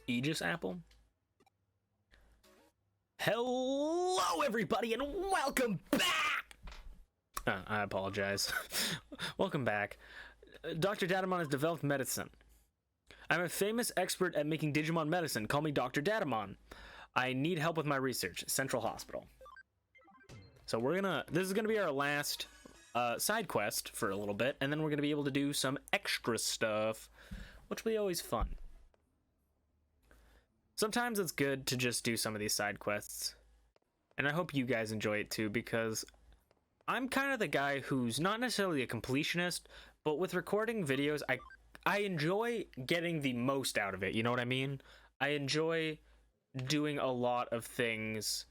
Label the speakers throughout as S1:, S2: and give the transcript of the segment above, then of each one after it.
S1: Aegis apple. Hello, everybody, and welcome back! I apologize. Welcome back. Dr. Datamon has developed medicine. I'm a famous expert at making Digimon medicine. Call me Dr. Datamon. I need help with my research. Central Hospital. So this is gonna be our last side quest for a little bit, and then we're gonna be able to do some extra stuff, which will be always fun. Sometimes it's good to just do some of these side quests, and I hope you guys enjoy it too, because I'm kind of the guy who's not necessarily a completionist, but with recording videos, I enjoy getting the most out of it, you know what I mean? I enjoy doing a lot of things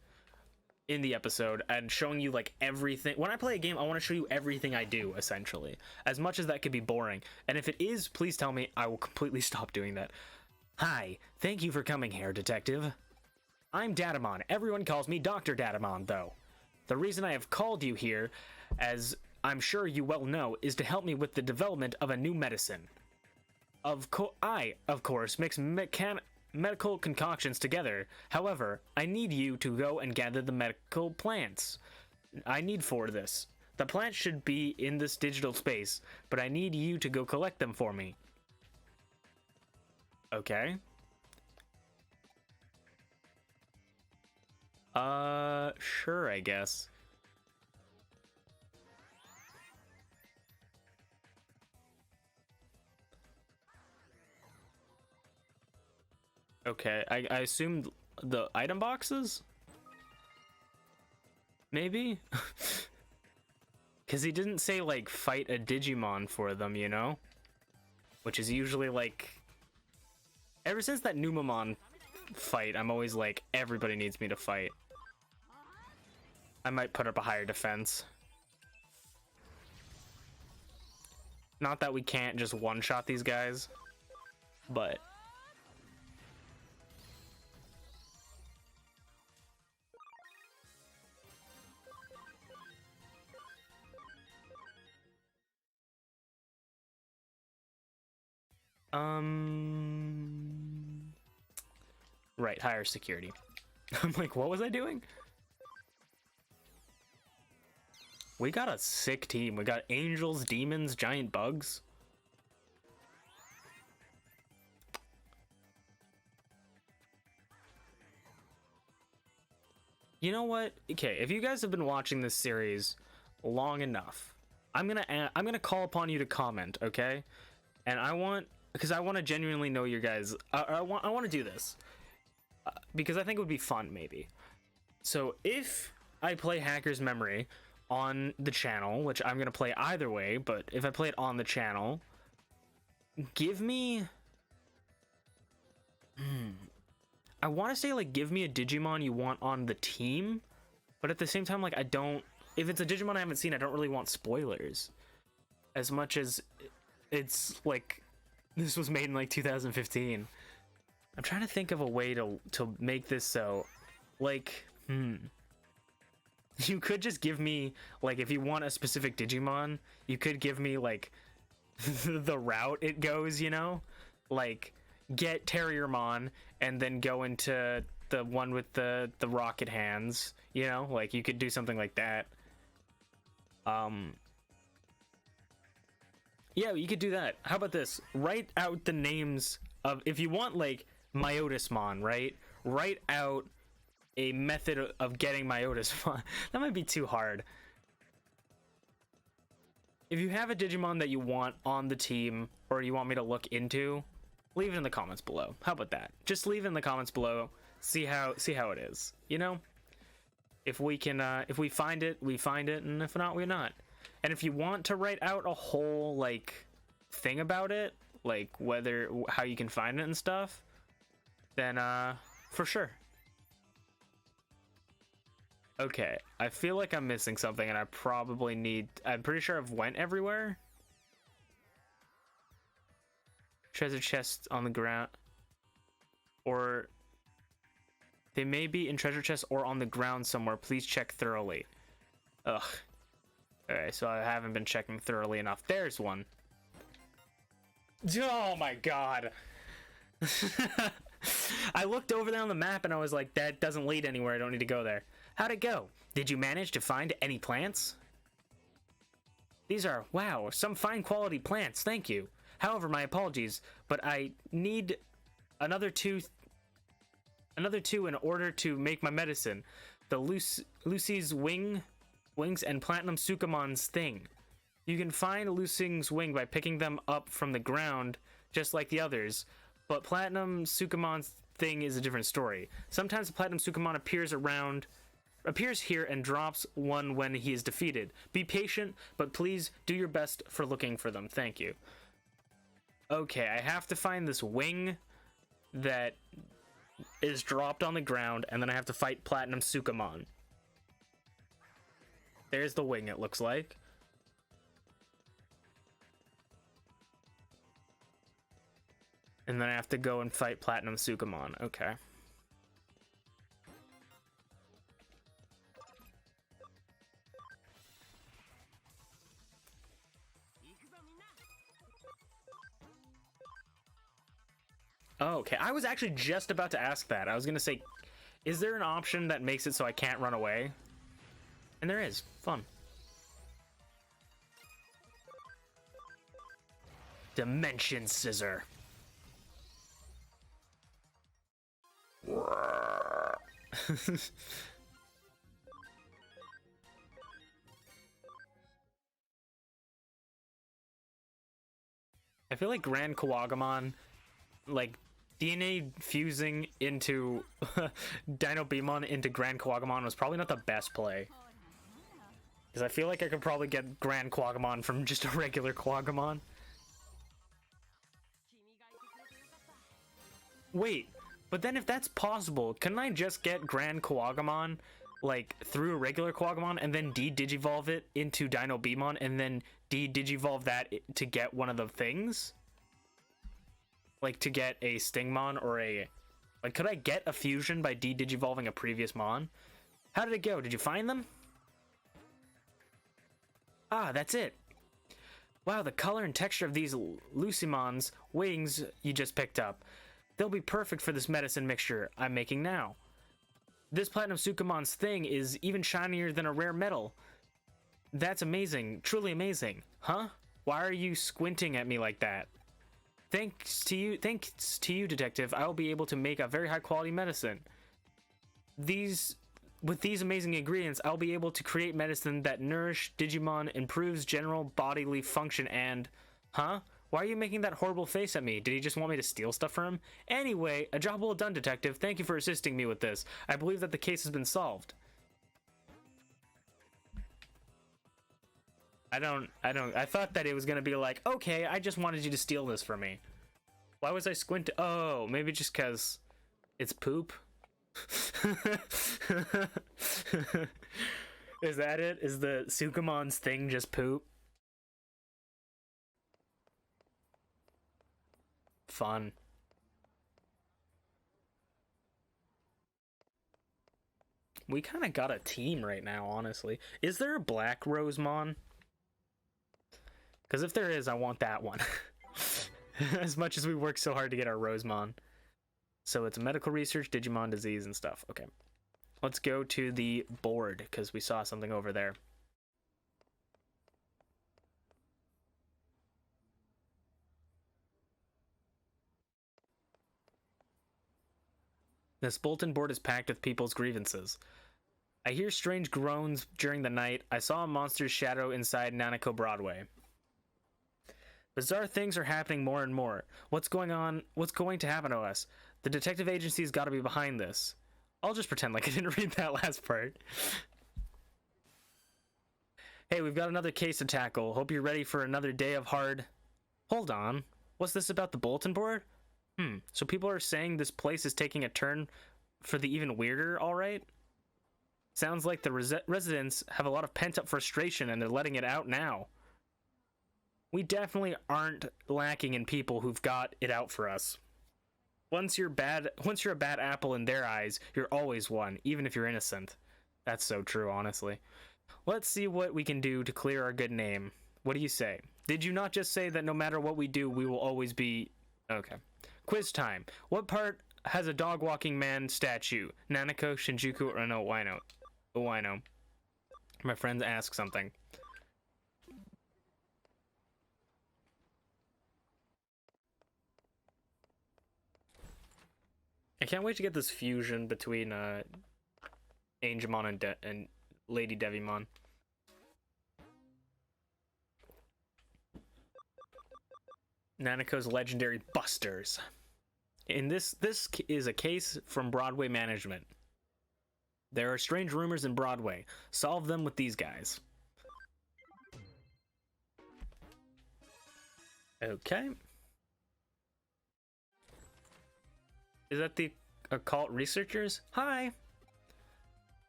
S1: in the episode and showing you like everything. When I play a game, I want to show you everything I do, essentially, as much as that could be boring. And if it is, please tell me. I will completely stop doing that. Hi, thank you for coming here, detective. I'm Datamon. Everyone calls me Dr. Datamon, though. The reason I have called you here, as I'm sure you well know, is to help me with the development of a new medicine. Of course, mix medical concoctions together. However, I need you to go and gather the medical plants I need for this. The plants should be in this digital space, but I need you to go collect them for me. Okay. Sure, I guess. Okay, I assumed the item boxes? Maybe? Because he didn't say, like, fight a Digimon for them, you know? Which is usually, like... Ever since that Numamon fight, I'm always like, everybody needs me to fight. I might put up a higher defense. Not that we can't just one-shot these guys, but... Right, higher security. I'm like, what was I doing? We got a sick team. We got angels, demons, giant bugs. You know what? Okay, if you guys have been watching this series long enough, I'm gonna call upon you to comment, okay? And because I want to genuinely know your guys. I want to do this because I think it would be fun, maybe. So if I play Hacker's Memory on the channel, which I'm gonna play either way, but if I play it on the channel, give me. I want to say, like, give me a Digimon you want on the team, but at the same time, like, I don't. If it's a Digimon I haven't seen, I don't really want spoilers. As much as it's like this was made in like 2015. I'm trying to think of a way to make this so, like, you could just give me, like, if you want a specific Digimon, you could give me, like, the route it goes, you know? Like, get Terriermon and then go into the one with the rocket hands, you know? Like, you could do something like that. Yeah, you could do that. How about this? Write out the names of, if you want, like, Myotismon, right? Write out a method of getting Myotismon. That might be too hard. If you have a Digimon that you want on the team, or you want me to look into, leave it in the comments below. How about that? Just leave it in the comments below. See how it is. You know? If we can, if we find it, we find it, and if not, we're not. And if you want to write out a whole, like, thing about it, like how you can find it and stuff, then for sure. Okay, I feel like I'm missing something, and I probably need. I'm pretty sure I've went everywhere. Treasure chests on the ground, or they may be in treasure chests or on the ground somewhere. Please check thoroughly. Ugh. Alright, so I haven't been checking thoroughly enough. There's one. Oh my god. I looked over there on the map and I was like, that doesn't lead anywhere. I don't need to go there. How'd it go? Did you manage to find any plants? These are, wow, some fine quality plants. Thank you. However, my apologies, but I need another two in order to make my medicine. The Lucy's wings and Platinum Sukamon's thing. You can find Lucing's wing by picking them up from the ground, just like the others, but Platinum Sukamon's thing is a different story. Sometimes the Platinum Sukamon appears here and drops one when he is defeated. Be patient, but please do your best for looking for them. Thank you. Okay, I have to find this wing that is dropped on the ground, and then I have to fight Platinum Sukamon. There's the wing, it looks like. And then I have to go and fight Platinum Sukamon. Okay. Oh, okay, I was actually just about to ask that. I was gonna say, is there an option that makes it so I can't run away? And there is. Fun. Dimension Scissor. I feel like Grand Kawagamon, like, DNA fusing into Dino Beamon into Grand Kawagamon was probably not the best play. Because I feel like I could probably get Grand Kawagamon from just a regular Kawagamon. Wait, but then if that's possible, couldn't I just get Grand Kawagamon, like, through a regular Kawagamon and then de-digivolve it into Dino Beamon and then de-digivolve that to get one of the things? Like, to get a Stingmon or a... Like, could I get a fusion by de-digivolving a previous Mon? How did it go? Did you find them? Ah, that's it. Wow, the color and texture of these Lucimon's wings you just picked up. They'll be perfect for this medicine mixture I'm making now. This Platinum Sukamon's thing is even shinier than a rare metal. That's amazing. Truly amazing. Huh? Why are you squinting at me like that? Thanks to you, Detective, I will be able to make a very high quality medicine. With these amazing ingredients, I'll be able to create medicine that nourish Digimon, improves general bodily function, and... Huh? Why are you making that horrible face at me? Did he just want me to steal stuff from him? Anyway, a job well done, Detective. Thank you for assisting me with this. I believe that the case has been solved. I thought that it was gonna be like, okay, I just wanted you to steal this from me. Why was I squinting? Oh, maybe just because it's poop? Is that it? Is the Sukamon's thing just poop? Fun. We kind of got a team right now, honestly. Is there a Black Rosemon? Because if there is, I want that one. As much as we work so hard to get our Rosemon. So it's medical research, Digimon disease, and stuff. Okay. Let's go to the board, because we saw something over there. This bulletin board is packed with people's grievances. I hear strange groans during the night. I saw a monster's shadow inside Nanako Broadway. Bizarre things are happening more and more. What's going on? What's going to happen to us? The detective agency's got to be behind this. I'll just pretend like I didn't read that last part. Hey, we've got another case to tackle. Hope you're ready for another day of hard... Hold on. What's this about the bulletin board? So people are saying this place is taking a turn for the even weirder, alright? Sounds like the residents have a lot of pent-up frustration and they're letting it out now. We definitely aren't lacking in people who've got it out for us. Once you're a bad apple in their eyes, you're always one, even if you're innocent. That's so true, honestly. Let's see what we can do to clear our good name. What do you say? Did you not just say that no matter what we do, we will always be... Okay. Quiz time. What part has a dog walking man statue. Nanako, Shinjuku, or no, Wino. Wino. My friends ask something. I can't wait to get this fusion between Angemon and Lady Devimon. Nanako's legendary busters. In this is a case from Broadway management. There are strange rumors in Broadway. Solve them with these guys. Okay. Is that the occult researchers? Hi.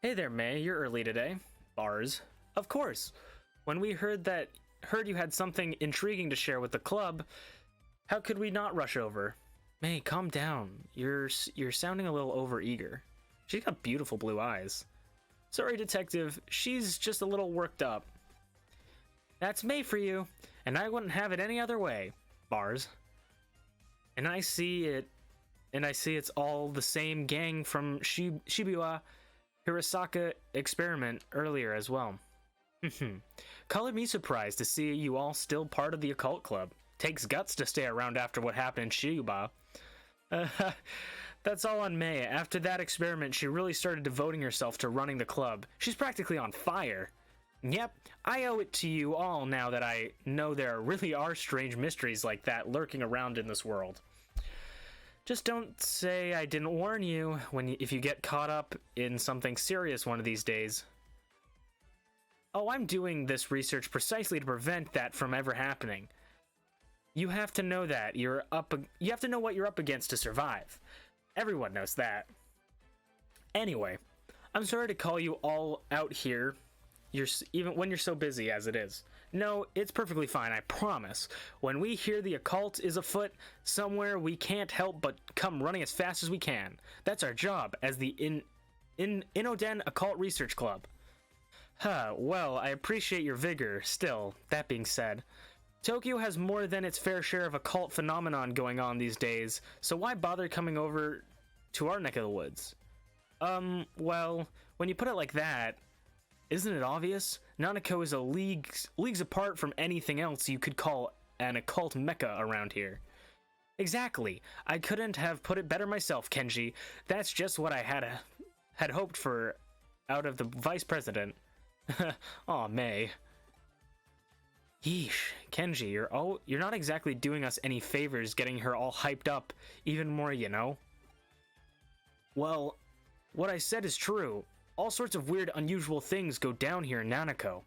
S1: Hey there, May. You're early today. Bars. Of course. When we heard you had something intriguing to share with the club, how could we not rush over? May, calm down. You're sounding a little overeager. She's got beautiful blue eyes. Sorry, detective. She's just a little worked up. That's May for you, and I wouldn't have it any other way. Bars. And I see it's all the same gang from Shibuya Hirasaka experiment earlier as well. Color me surprised to see you all still part of the occult club. Takes guts to stay around after what happened in Shibuya. That's all on May. After that experiment, she really started devoting herself to running the club. She's practically on fire. Yep, I owe it to you all now that I know there really are strange mysteries like that lurking around in this world. Just don't say I didn't warn you if you get caught up in something serious one of these days. Oh, I'm doing this research precisely to prevent that from ever happening. You have to know that you have to know what you're up against to survive. Everyone knows that. Anyway, I'm sorry to call you all out here, even when you're so busy as it is. No, it's perfectly fine, I promise. When we hear the occult is afoot somewhere, we can't help but come running as fast as we can. That's our job as the Inoden Occult Research Club. Well, I appreciate your vigor. Still, that being said, Tokyo has more than its fair share of occult phenomenon going on these days, so why bother coming over to our neck of the woods? Well, when you put it like that, isn't it obvious? Nanako is leagues apart from anything else you could call an occult mecca around here. Exactly. I couldn't have put it better myself, Kenji. That's just what I had hoped for out of the vice president. Aw, May. Yeesh, Kenji, you're not exactly doing us any favors getting her all hyped up even more, you know? Well, what I said is true. All sorts of weird, unusual things go down here in Nanako.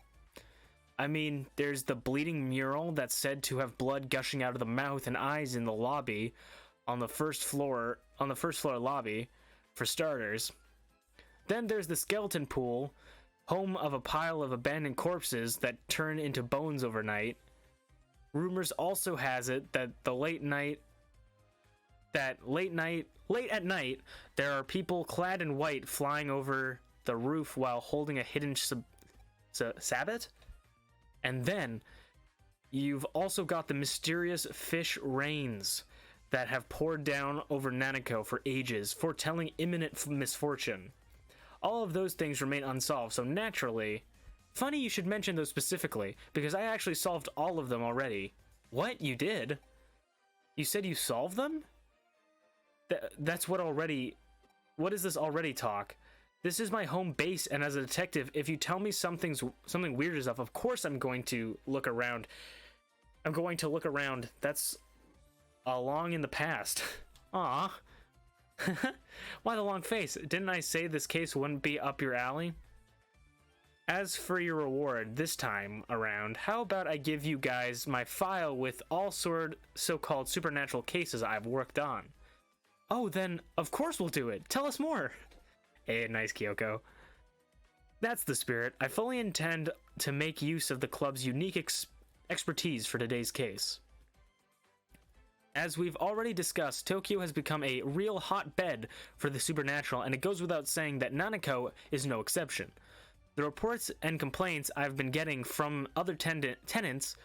S1: I mean, there's the bleeding mural that's said to have blood gushing out of the mouth and eyes in the lobby on the first floor lobby, for starters. Then there's the skeleton pool, home of a pile of abandoned corpses that turn into bones overnight. Rumors also has it that late at night, there are people clad in white flying over the roof while holding a hidden sabbat. And then you've also got the mysterious fish rains that have poured down over Nanako for ages, foretelling imminent misfortune. All of those things remain unsolved, so naturally... Funny you should mention those specifically, because I actually solved all of them already. What? You did? You said you solved them? That's what already... What is this already talk? This is my home base, and as a detective, if you tell me something weird is up, of course I'm going to look around. That's long in the past. Aw. Why the long face? Didn't I say this case wouldn't be up your alley? As for your reward this time around, how about I give you guys my file with all so-called supernatural cases I've worked on? Oh, then of course we'll do it. Tell us more. Hey, nice, Kyoko. That's the spirit. I fully intend to make use of the club's unique expertise for today's case. As we've already discussed, Tokyo has become a real hotbed for the supernatural, and it goes without saying that Nanako is no exception. The reports and complaints I've been getting from other tenants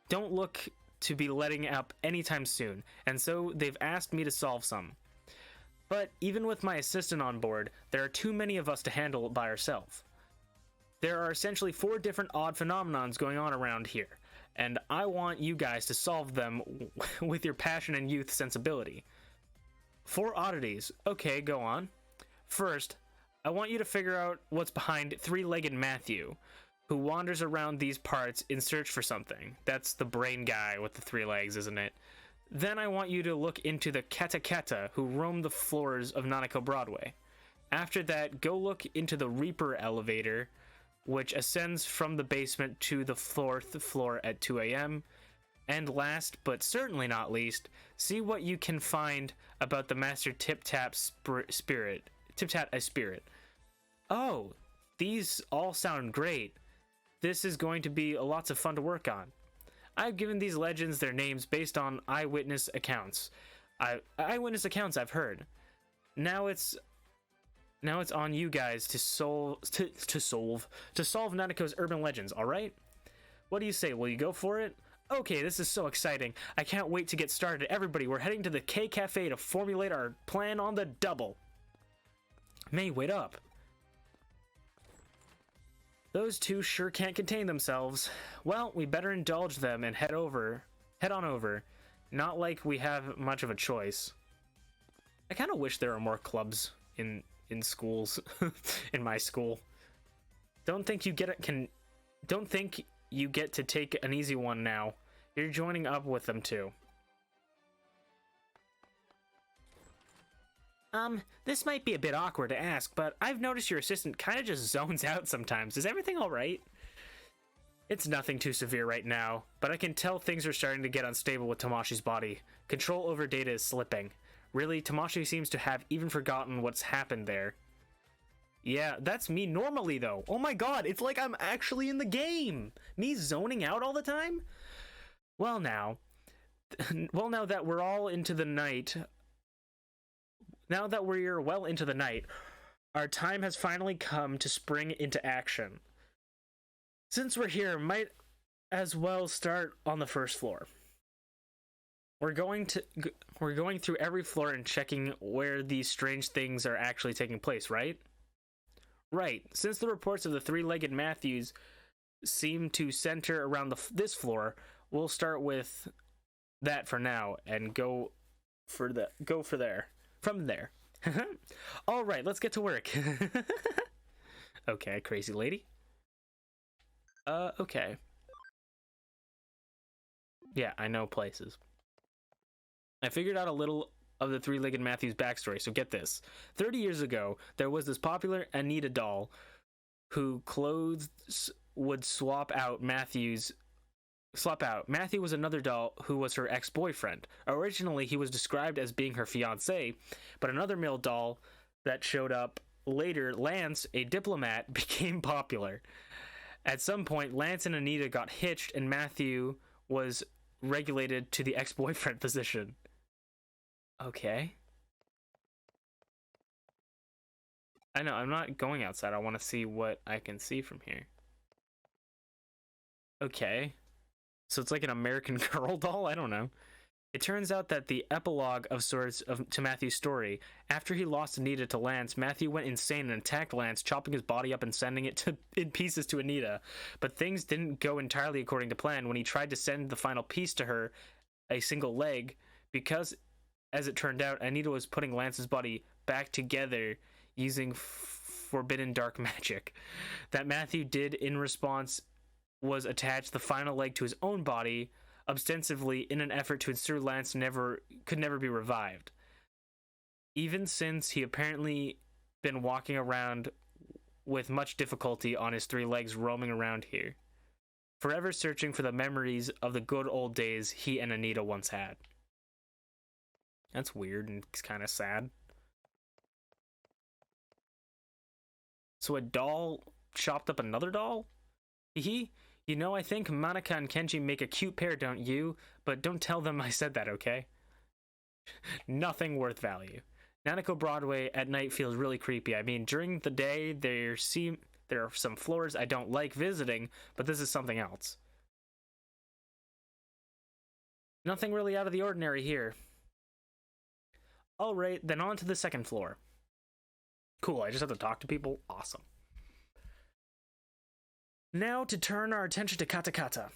S1: don't look to be letting up anytime soon, and so they've asked me to solve some. But even with my assistant on board, there are too many of us to handle it by ourselves. There are essentially 4 different odd phenomenons going on around here, and I want you guys to solve them with your passion and youth sensibility. 4 oddities. Okay, go on. First, I want you to figure out what's behind three-legged Matthew, who wanders around these parts in search for something. That's the brain guy with the 3 legs, isn't it? Then I want you to look into the Keta Keta, who roam the floors of Nanako Broadway. After that, go look into the Reaper elevator, which ascends from the basement to the 4th floor at 2 a.m. And last, but certainly not least, see what you can find about the Master Tip-Tap Spirit. Tip-Tap a Spirit. Oh, these all sound great. This is going to be lots of fun to work on. I've given these legends their names based on eyewitness accounts. Eyewitness accounts I've heard. Now it's on you guys to solve Nanako's urban legends, all right? What do you say? Will you go for it? Okay, this is so exciting. I can't wait to get started. Everybody, we're heading to the K Cafe to formulate our plan on the double. May, wait up. Those 2 sure can't contain themselves. Well, we better indulge them and head on over. Not like we have much of a choice. I kind of wish there were more clubs in schools, in my school. Don't think you get to take an easy one now. You're joining up with them too. This might be a bit awkward to ask, but I've noticed your assistant kind of just zones out sometimes. Is everything alright? It's nothing too severe right now, but I can tell things are starting to get unstable with Tamashi's body. Control over data is slipping. Really, Tamashi seems to have even forgotten what's happened there. Yeah, that's me normally though. Oh my god, it's like I'm actually in the game! Me zoning out all the time? Well now that we're all into the night... Now that we're well into the night, our time has finally come to spring into action. Since we're here, might as well start on the 1st floor. We're going through every floor and checking where these strange things are actually taking place, right? Right. Since the reports of the 3-legged Matthews seem to center around this floor, we'll start with that for now and go for there. From there. All right, let's get to work. Okay, crazy lady. Okay. Yeah, I know places. I figured out a little of the 3-legged Matthews backstory, so get this. 30 years ago, there was this popular Anita doll who clothes would swap out. Matthew was another doll who was her ex-boyfriend. Originally, he was described as being her fiancé, but another male doll that showed up later, Lance, a diplomat, became popular. At some point, Lance and Anita got hitched, and Matthew was regulated to the ex-boyfriend position. Okay. I know, I'm not going outside. I want to see what I can see from here. Okay. So it's like an American Girl doll? I don't know. It turns out that the epilogue of sorts to Matthew's story, after he lost Anita to Lance, Matthew went insane and attacked Lance, chopping his body up and sending it in pieces to Anita. But things didn't go entirely according to plan when he tried to send the final piece to her, a single leg, because, as it turned out, Anita was putting Lance's body back together using forbidden dark magic. That Matthew did in response was attach the final leg to his own body, ostensibly in an effort to ensure Lance could never be revived. Even since he apparently been walking around with much difficulty on his 3 legs, roaming around here, forever searching for the memories of the good old days he and Anita once had. That's weird and it's kind of sad. So a doll chopped up another doll? You know, I think Monica and Kenji make a cute pair, don't you? But don't tell them I said that, okay? Nothing worth value. Nanako Broadway at night feels really creepy. I mean, during the day, there are some floors I don't like visiting, but this is something else. Nothing really out of the ordinary here. Alright, then on to the second floor. Cool, I just have to talk to people? Awesome. Now to turn our attention to Katakata.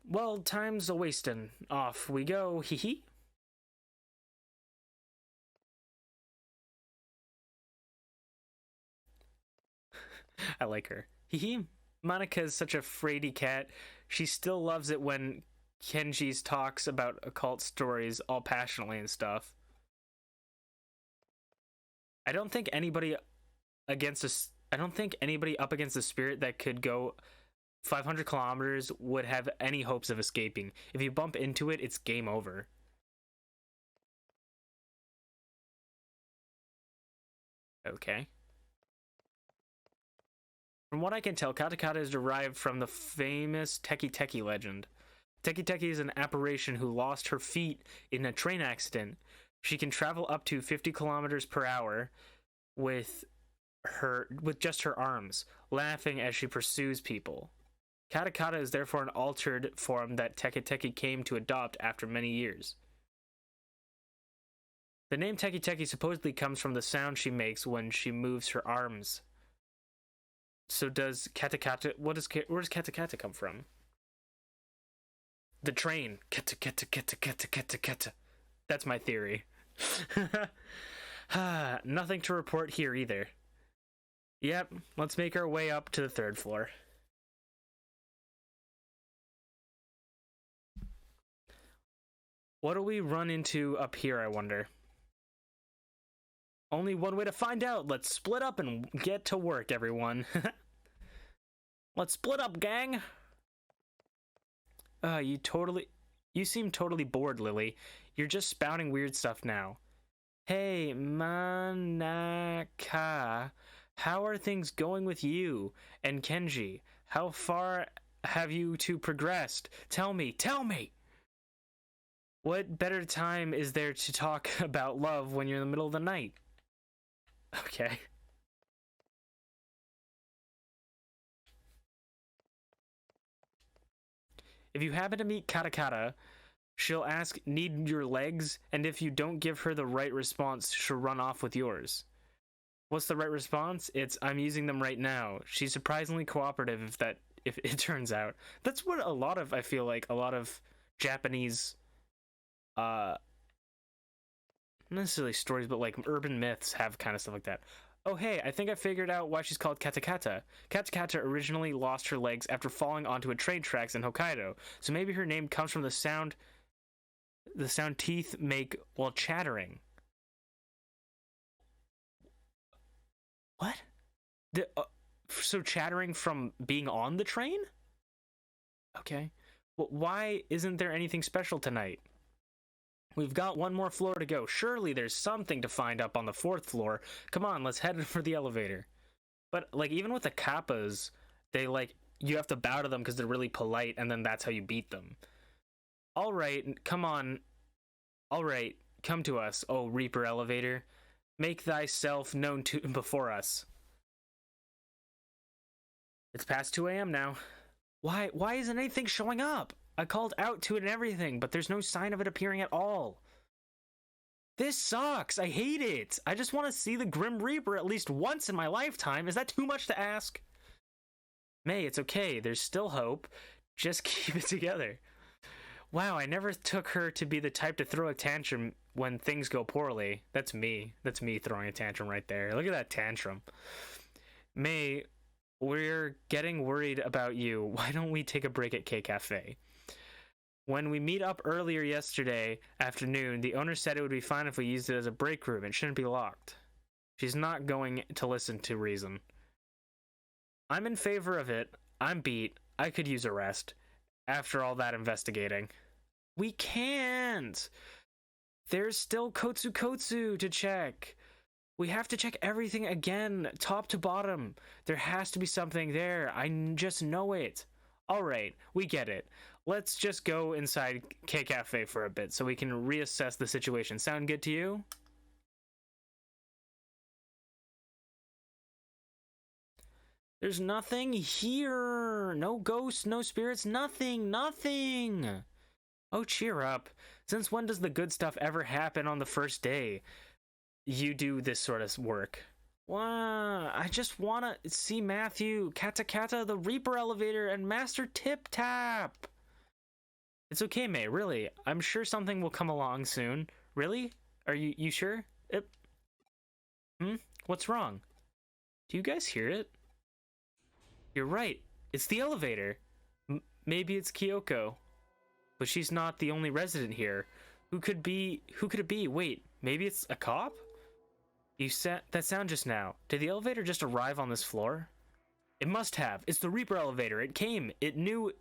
S1: Well, time's a wastin'. Off we go, hee hee. I like her. Hee hee. Monika's such a fraidy cat. She still loves it when Kenji's talks about occult stories all passionately and stuff. I don't think anybody up against a spirit that could go 500 kilometers would have any hopes of escaping. If you bump into it, it's game over. Okay. From what I can tell, Katakata is derived from the famous Teki Teki legend. Teki Teki is an apparition who lost her feet in a train accident. She can travel up to 50 kilometers per hour with just her arms, laughing as she pursues people. Katakata is therefore an altered form that Teki Teki came to adopt after many years. The name Teki Teki supposedly comes from the sound she makes when she moves her arms. So does Katakata... where does Katakata come from? The train. Kata kata kata kata kata kata. That's my theory. Nothing to report here either. Yep, let's make our way up to the third floor. What do we run into up here, I wonder? Only one way to find out. Let's split up and get to work, everyone. Let's split up, gang. You seem totally bored, Lily. You're just spouting weird stuff now. Hey, Manaka, how are things going with you and Kenji? How far have you two progressed? Tell me! What better time is there to talk about love when you're in the middle of the night? Okay. If you happen to meet Katakata, she'll ask, need your legs? And if you don't give her the right response, she'll run off with yours. What's the right response? It's, I'm using them right now. She's surprisingly cooperative if it turns out. That's what I feel like a lot of Japanese, not necessarily stories, but like urban myths have kind of stuff like that. Oh hey, I think I figured out why she's called Katakata. Katakata originally lost her legs after falling onto a train tracks in Hokkaido, so maybe her name comes from the sound teeth make while chattering. What? So chattering from being on the train? Okay. Well, why isn't there anything special tonight? We've got one more floor to go. Surely there's something to find up on the fourth floor. Come on, let's head for the elevator. But, like, even with the kappas, they, like, you have to bow to them because they're really polite, and then that's how you beat them. Alright, come on. Alright, come to us, oh Reaper Elevator. Make thyself known before us. It's past 2 a.m. now. Why isn't anything showing up? I called out to it and everything, but there's no sign of it appearing at all. This sucks. I hate it. I just want to see the Grim Reaper at least once in my lifetime. Is that too much to ask? May, it's okay. There's still hope. Just keep it together. Wow, I never took her to be the type to throw a tantrum when things go poorly. That's me. That's me throwing a tantrum right there. Look at that tantrum. May, we're getting worried about you. Why don't we take a break at K Cafe? When we meet up earlier yesterday afternoon, the owner said it would be fine if we used it as a break room. It shouldn't be locked. She's not going to listen to reason. I'm in favor of it. I'm beat. I could use a rest. After all that investigating. We can't! There's still Kotsu to check. We have to check everything again, top to bottom. There has to be something there. I just know it. Alright, we get it. Let's just go inside K Cafe for a bit so we can reassess the situation. Sound good to you? There's nothing here. No ghosts, no spirits, nothing. Oh, cheer up. Since when does the good stuff ever happen on the first day? you do this sort of work. Wow, I just wanna see Matthew, Kata Kata, the Reaper elevator, and Master Tip Tap. It's okay, May, really. I'm sure something will come along soon. Really? Are you sure? What's wrong? Do you guys hear it? You're right. It's the elevator. Maybe it's Kyoko. But she's not the only resident here. Who could it be? Wait, maybe it's a cop? You said that sound just now. Did the elevator just arrive on this floor? It must have. It's the Reaper elevator. It came. I knew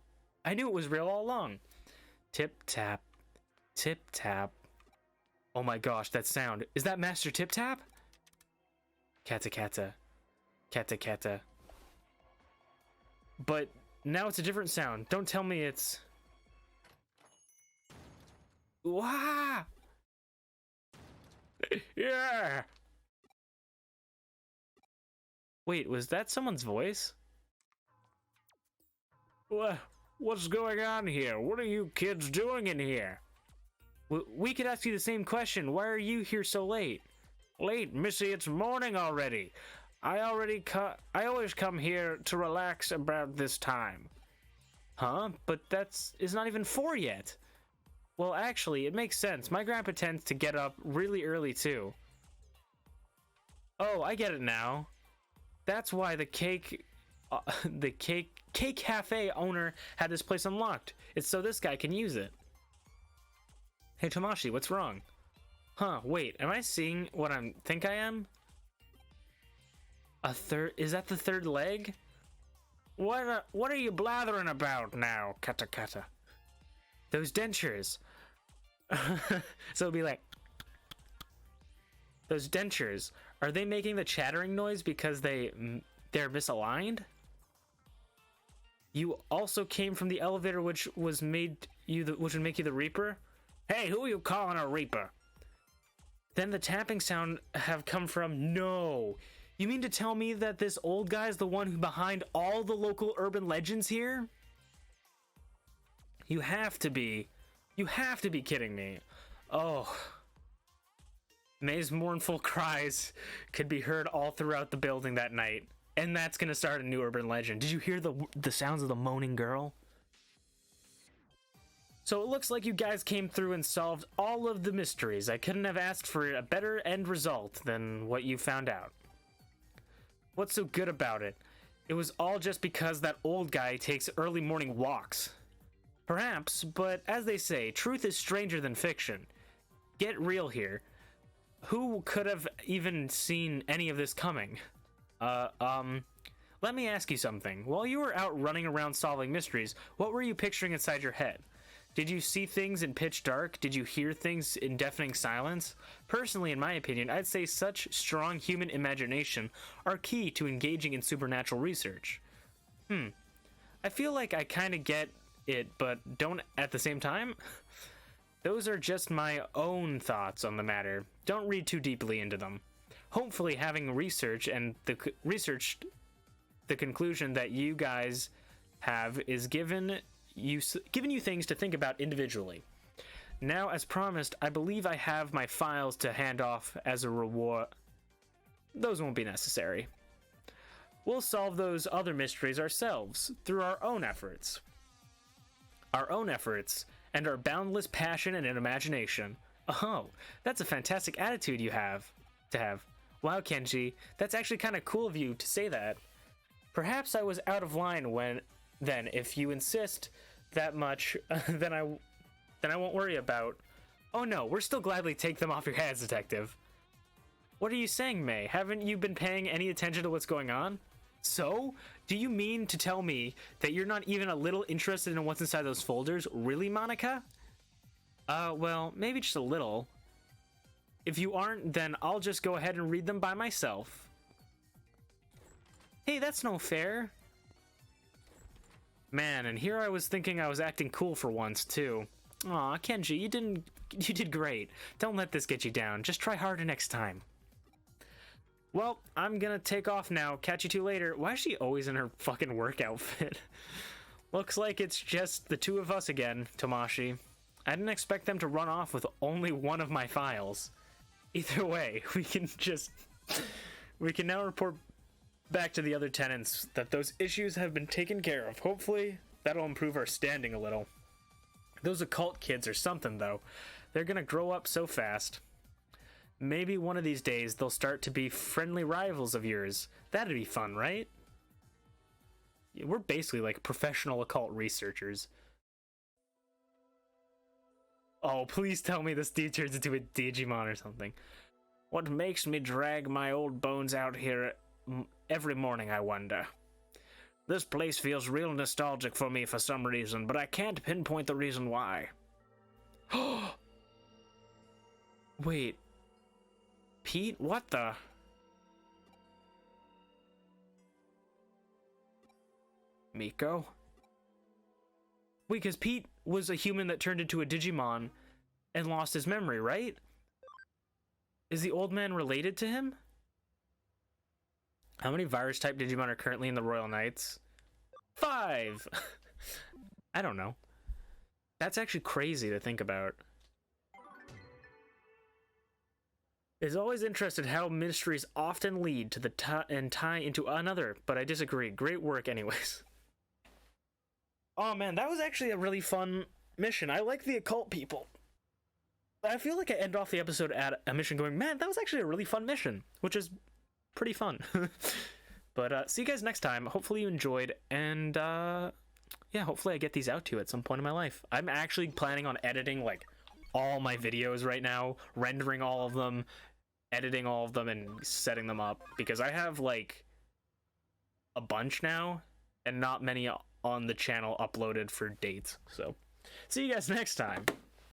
S1: it was real all along. Tip tap. Tip tap. Oh my gosh, that sound. Is that Master Tip Tap? Kata Kata. Kata Kata. But now it's a different sound. Don't tell me it's... Wah! Yeah! Wait, was that someone's voice? What's going on here? What are you kids doing in here? We could ask you the same question. Why are you here so late? Late, Missy, it's morning already. I always come here to relax about this time. Huh? But it's not even 4 yet. Well, actually, it makes sense. My grandpa tends to get up really early, too. Oh, I get it now. That's why the cake cafe owner had this place unlocked. It's so this guy can use it. Hey, Tomashi, what's wrong? Huh, wait, am I seeing what I think I am? Is that the third leg? What are you blathering about now, Kata Kata? Those dentures. So it'll be like... Those dentures. Are they making the chattering noise because they're misaligned? You also came from the elevator which would make you the Reaper? Hey, who are you calling a Reaper? Then the tapping sound have come from... No! You mean to tell me that this old guy is the one who behind all the local urban legends here? You have to be. You have to be kidding me. Oh. May's mournful cries could be heard all throughout the building that night. And that's gonna start a new urban legend. Did you hear the sounds of the moaning girl? So it looks like you guys came through and solved all of the mysteries. I couldn't have asked for a better end result than what you found out. What's so good about it? It was all just because that old guy takes early morning walks. Perhaps, but as they say, truth is stranger than fiction. Get real here. Who could have even seen any of this coming? Let me ask you something. While you were out running around solving mysteries, what were you picturing inside your head? Did you see things in pitch dark? Did you hear things in deafening silence? Personally, in my opinion, I'd say such strong human imagination are key to engaging in supernatural research. I feel like I kind of get it, but don't at the same time? Those are just my own thoughts on the matter. Don't read too deeply into them. Hopefully having researched the conclusion that you guys have is given you things to think about individually. Now, as promised, I believe I have my files to hand off as a reward. Those won't be necessary. We'll solve those other mysteries ourselves through our own efforts. Our own efforts and our boundless passion and imagination. Oh, that's a fantastic attitude you have to have. Wow, Kenji, that's actually kind of cool of you to say that. Perhaps I was out of line then if you insist that much, then I won't worry about... Oh no, we'll still gladly take them off your hands, Detective. What are you saying, May? Haven't you been paying any attention to what's going on? So? Do you mean to tell me that you're not even a little interested in what's inside those folders? Really, Monica? Well, maybe just a little. If you aren't, then I'll just go ahead and read them by myself. Hey, that's no fair. Man, and here I was thinking I was acting cool for once, too. Aw, Kenji, you did great. Don't let this get you down. Just try harder next time. Well, I'm gonna take off now. Catch you two later. Why is she always in her fucking work outfit? Looks like it's just the two of us again, Tomashi. I didn't expect them to run off with only one of my files. Either way, we can now report back to the other tenants that those issues have been taken care of. Hopefully, that'll improve our standing a little. Those occult kids are something, though. They're gonna grow up so fast. Maybe one of these days they'll start to be friendly rivals of yours. That'd be fun, right? We're basically like professional occult researchers. Oh, please tell me this dude turns into a Digimon or something. What makes me drag my old bones out here every morning, I wonder? This place feels real nostalgic for me for some reason, but I can't pinpoint the reason why. Wait. Pete? What the? Miko? Wait, because Pete was a human that turned into a Digimon and lost his memory, right? Is the old man related to him? How many virus-type Digimon are currently in the Royal Knights? 5! I don't know. That's actually crazy to think about. Is always interested how mysteries often lead to the tie into another, but I disagree. Great work anyways. Oh man, that was actually a really fun mission. I like the occult people. I feel like I end off the episode at a mission going, man, that was actually a really fun mission, which is pretty fun. But see you guys next time. Hopefully you enjoyed, and yeah, hopefully I get these out to you at some point in my life. I'm actually planning on editing like all my videos right now, rendering all of them, editing all of them, and setting them up, because I have like a bunch now and not many on the channel uploaded for dates. So see you guys next time.